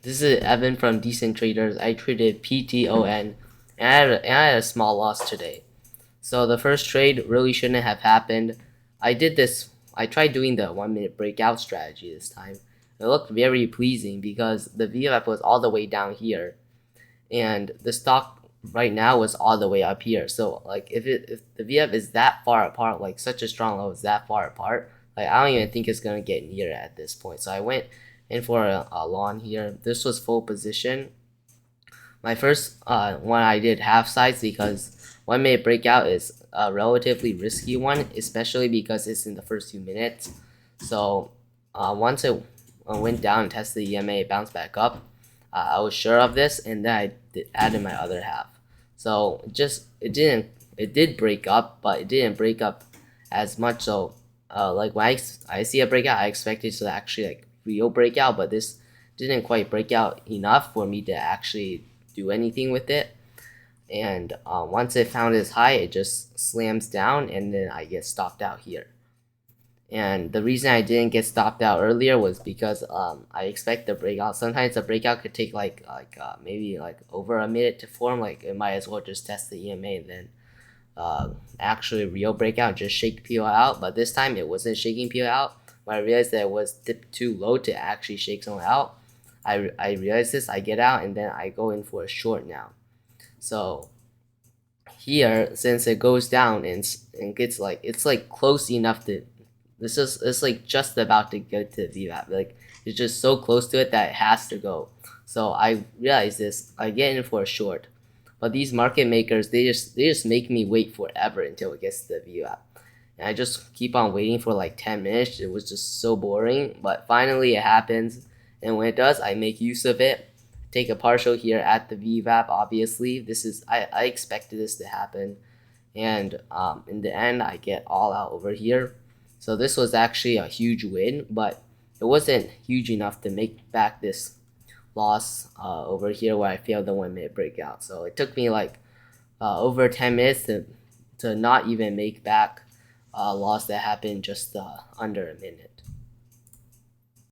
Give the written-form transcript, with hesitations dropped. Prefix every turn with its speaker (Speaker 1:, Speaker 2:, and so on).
Speaker 1: This is Evan from Decent Traders. I traded PTON and I had a small loss today. So the first trade really shouldn't have happened. I tried doing the 1 minute breakout strategy this time. It looked very pleasing because the VWAP was all the way down here and the stock right now was all the way up here. So like if the VWAP is that far apart, like such a strong low is that far apart, like I don't even think it's gonna get near it at this point. So I went in for a long here. This was full position. My first one I did half size because 1 minute breakout is a relatively risky one, especially because it's in the first few minutes. So once it went down and tested the EMA, it bounced back up. I was sure of this, and then added my other half. So it did break up, but it didn't break up as much. So like when I see a breakout, I expect it to actually like real breakout, but this didn't quite break out enough for me to actually do anything with it. And once it found its high, it just slams down, and then I get stopped out here. And the reason I didn't get stopped out earlier was because I expect the breakout. Sometimes the breakout could take maybe like over a minute to form. Like it might as well just test the EMA and then actually real breakout, just shake PO out. But this time it wasn't shaking PO out. When I realized that it was dipped too low to actually shake someone out, I realized this. I get out and then I go in for a short now. So here, since it goes down and gets like it's like close enough to this is it's like just about to go to VWAP. Like it's just so close to it that it has to go. So I realize this. I get in for a short, but these market makers they just make me wait forever until it gets to the VWAP, and I just keep on waiting for like 10 minutes. It was just so boring, but finally it happens, and when it does, I make use of it. Take a partial here at the VWAP. Obviously, I expected this to happen, and in the end, I get all out over here. So this was actually a huge win, but it wasn't huge enough to make back this loss over here where I failed the 1 minute breakout. So it took me like over 10 minutes to not even make back a loss that happened just under a minute.